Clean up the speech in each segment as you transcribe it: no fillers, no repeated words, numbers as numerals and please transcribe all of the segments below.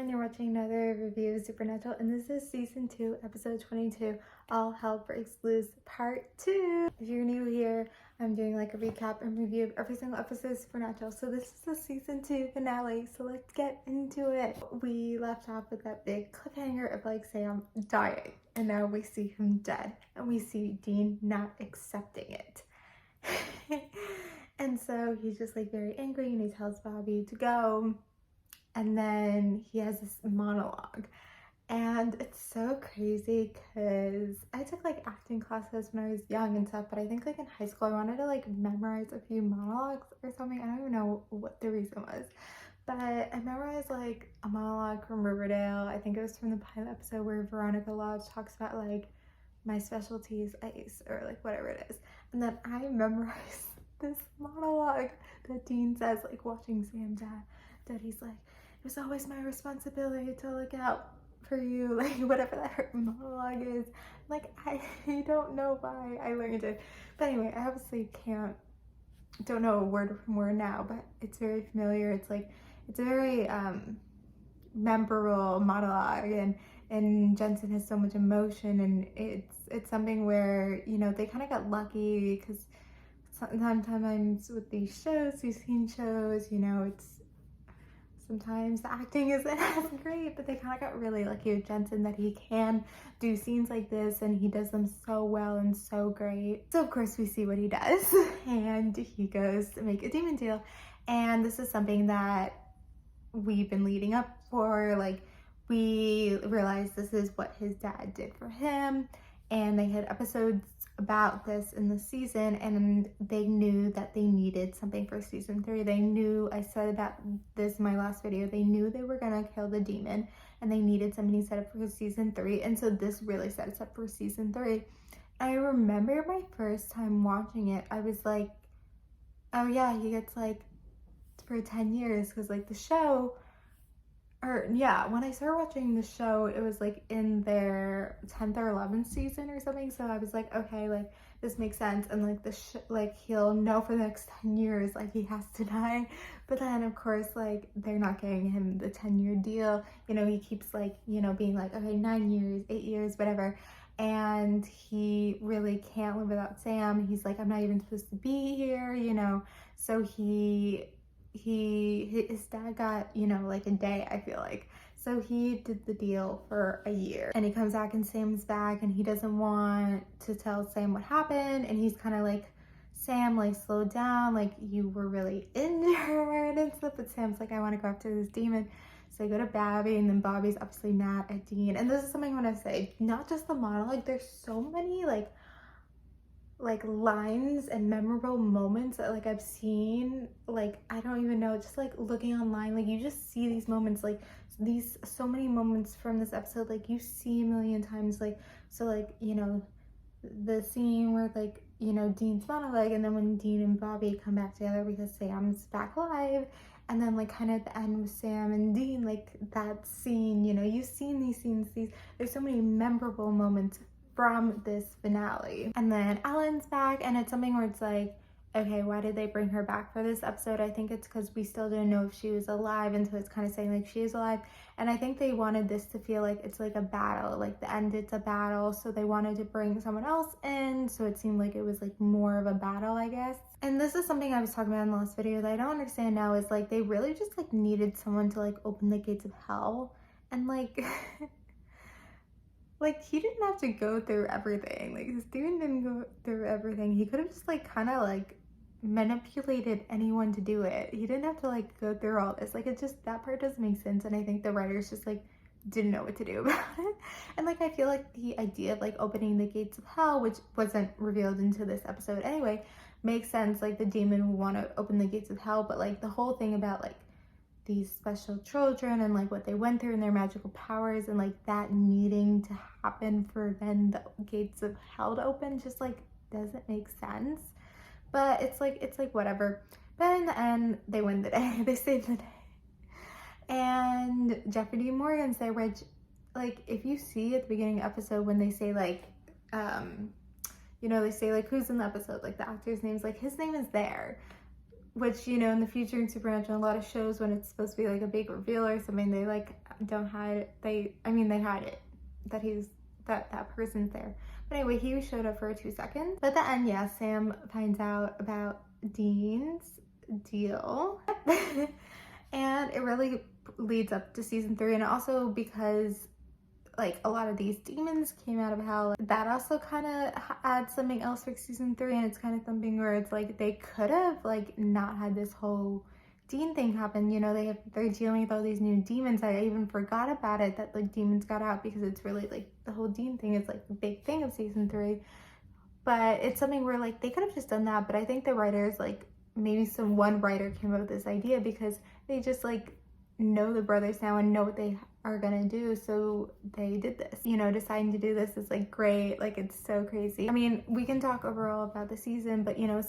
everyone, you're watching another review of Supernatural, and this is season 2, episode 22, All Hell Breaks Loose, part 2. If you're new here, I'm doing like a recap and review of every single episode of Supernatural. So this is the season 2 finale, so let's get into it. We left off with that big cliffhanger of like Sam dying, and now we see him dead, and we see Dean not accepting it. And so he's just like very angry, and he tells Bobby to go. And then he has this monologue, and it's so crazy because I took like acting classes when I was young and stuff, but I think like in high school I wanted to like memorize a few monologues or something. I don't even know what the reason was, but I memorized like a monologue from Riverdale. I think it was from the pilot episode where Veronica Lodge talks about like my specialty is ice or like whatever it is, and then I memorized this monologue that Dean says like watching Sam that he's like, it was always my responsibility to look out for you, like whatever that monologue is. Like I don't know why I learned it, but anyway, I obviously don't know a word from word now, but it's very familiar. It's like it's a very memorable monologue, and Jensen has so much emotion, and it's something where, you know, they kind of got lucky because sometimes with these shows, these teen shows, you know, it's sometimes the acting isn't as great, but they kind of got really lucky with Jensen that he can do scenes like this, and he does them so well and so great. So of course we see what he does, and he goes to make a demon deal, and this is something that we've been leading up for. Like, we realized this is what his dad did for him, and they had episodes about this in the season, and they knew that they needed something for season 3. They knew, I said about this in my last video, they knew they were gonna kill the demon, and they needed something set up for season 3, and so this really set us up for season 3. I remember my first time watching it, I was like, oh yeah, he gets like for 10 years, because like the show, or yeah, when I started watching the show, it was like in their 10th or 11th season or something, so I was like, okay, like this makes sense, and like like he'll know for the next 10 years like he has to die. But then of course like they're not giving him the 10-year deal, you know, he keeps like, you know, being like, okay, 9 years, 8 years, whatever, and he really can't live without Sam. He's like, I'm not even supposed to be here, you know. So his dad got, you know, like a day, I feel like. So he did the deal for a year, and he comes back and Sam's back, and he doesn't want to tell Sam what happened, and he's kind of like, Sam, like slow down, like you were really injured and stuff. But Sam's like, I want to go after this demon. So they go to Bobby, and then Bobby's obviously mad at Dean. And this is something I want to say, not just the monologue, there's so many like lines and memorable moments that like I've seen, like I don't even know, just like looking online, like you just see these moments, like these so many moments from this episode, like you see a million times. Like, so like, you know, the scene where like, you know, Dean's monologue, and then when Dean and Bobby come back together because Sam's back alive, and then like kind of at the end with Sam and Dean, like that scene, you know, you've seen these scenes, there's so many memorable moments from this finale. And then Ellen's back, and it's something where it's like, okay, why did they bring her back for this episode? I think it's because we still didn't know if she was alive, and so it's kind of saying like she is alive. And I think they wanted this to feel like it's like a battle, like the end, it's a battle, so they wanted to bring someone else in, so it seemed like it was like more of a battle, I guess. And this is something I was talking about in the last video that I don't understand now, is like they really just like needed someone to like open the gates of hell, and like like he didn't have to go through everything. Like this dude didn't go through everything. He could have just like kind of like manipulated anyone to do it. He didn't have to like go through all this. Like, it just, that part doesn't make sense, and I think the writers just like didn't know what to do about it. And like I feel like the idea of like opening the gates of hell, which wasn't revealed into this episode anyway, makes sense. Like the demon would want to open the gates of hell, but like the whole thing about like these special children and like what they went through and their magical powers, and like that needing to happen for then the gates of hell to open, just like doesn't make sense. But it's like whatever. But in the end, they win the day. They save the day. And Jeffrey Dean Morgan's there, which, like, if you see at the beginning of the episode when they say like, you know, they say like who's in the episode, like the actor's name's, like his name is there. which, you know, in the future in Supernatural, a lot of shows, when it's supposed to be like a big reveal or something, they like don't hide it. They hide it, that that person's there. But anyway, he showed up for 2 seconds. But at the end, yeah, Sam finds out about Dean's deal. And it really leads up to season 3, and also because like a lot of these demons came out of hell, that also kind of adds something else for season 3. And it's kind of something where it's like they could have like not had this whole Dean thing happen. You know, they're dealing with all these new demons. I even forgot about it, that like demons got out, because it's really like the whole Dean thing is like the big thing of season 3. But it's something where like they could have just done that. But I think the writers, like maybe one writer came up with this idea because they just like know the brothers now and know what they are gonna do, so they did this. You know, deciding to do this is like great. Like, it's so crazy. I mean, we can talk overall about the season, but you know,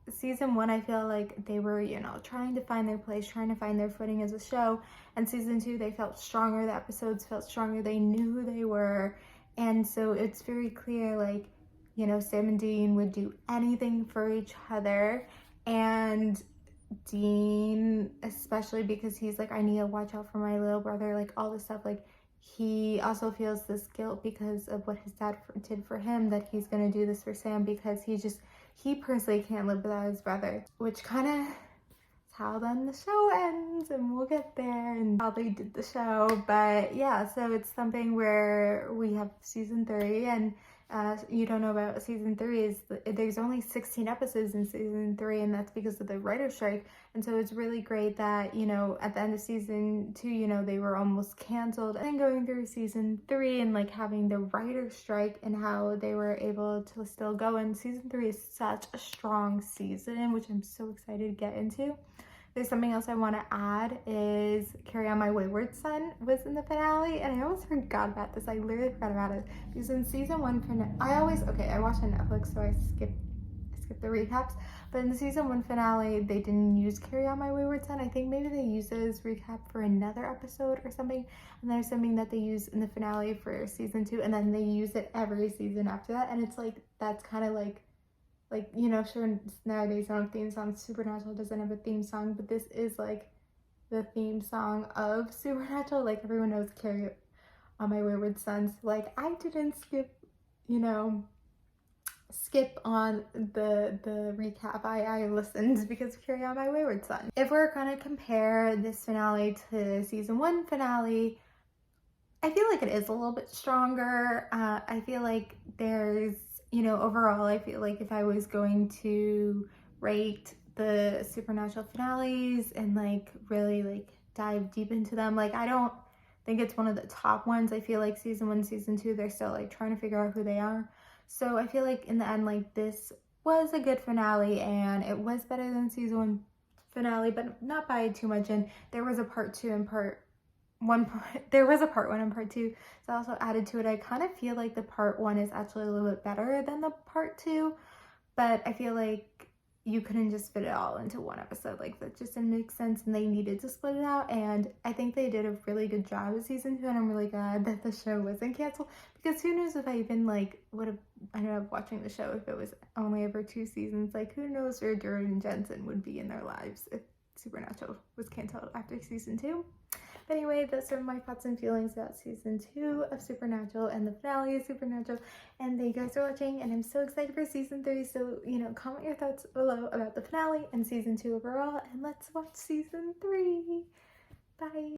season 1, I feel like they were, you know, trying to find their place, trying to find their footing as a show. And season 2, they felt stronger. The episodes felt stronger. They knew who they were. And so it's very clear, like, you know, Sam and Dean would do anything for each other. And Dean, especially because he's like, I need to watch out for my little brother, like all this stuff, like he also feels this guilt because of what his dad did for him, that he's gonna do this for Sam, because he personally can't live without his brother, which kind of is how then the show ends, and we'll get there and how they did the show. But yeah, so it's something where we have season 3, and you don't know about season 3 is there's only 16 episodes in season 3, and that's because of the writer's strike. And so it's really great that, you know, at the end of season 2, you know, they were almost canceled, and then going through season 3 and like having the writer's strike and how they were able to still go. And season 3 is such a strong season, which I'm so excited to get into. There's something else I want to add is Carry On My Wayward Son was in the finale, and I almost forgot about this. I literally forgot about it because in season 1 I watch on Netflix, so I skip the recaps. But in the season 1 finale, they didn't use Carry On My Wayward Son. I think maybe they used it as recap for another episode or something. And there's something that they use in the finale for season 2, and then they use it every season after that. And it's like, that's kind of like, you know, sure, nowadays I don't have theme songs. Supernatural doesn't have a theme song, but this is like the theme song of Supernatural. Like, everyone knows Carry On My Wayward Son. So, like, I didn't skip on the recap. I listened because of Carry On My Wayward Son. If we're gonna compare this finale to season 1 finale, I feel like it is a little bit stronger. I feel like there's, you know, overall, I feel like if I was going to rate the Supernatural finales and like really like dive deep into them, like I don't think it's one of the top ones. I feel like season 1, season 2, they're still like trying to figure out who they are. So I feel like in the end, like this was a good finale, and it was better than season 1 finale, but not by too much. And there was a part 2 and there was a part 1 and part 2, so I also added to it. I kind of feel like the part 1 is actually a little bit better than the part 2, but I feel like you couldn't just fit it all into one episode. Like, that just didn't make sense, and they needed to split it out. And I think they did a really good job with season 2, and I'm really glad that the show wasn't canceled, because who knows if I even like would have ended up watching the show if it was only ever 2 seasons. Like, who knows where Jordan and Jensen would be in their lives if Supernatural was canceled after season 2. But anyway, those are my thoughts and feelings about season 2 of Supernatural and the finale of Supernatural. And thank you guys for watching, and I'm so excited for season 3. So, you know, comment your thoughts below about the finale and season 2 overall, and let's watch season 3. Bye.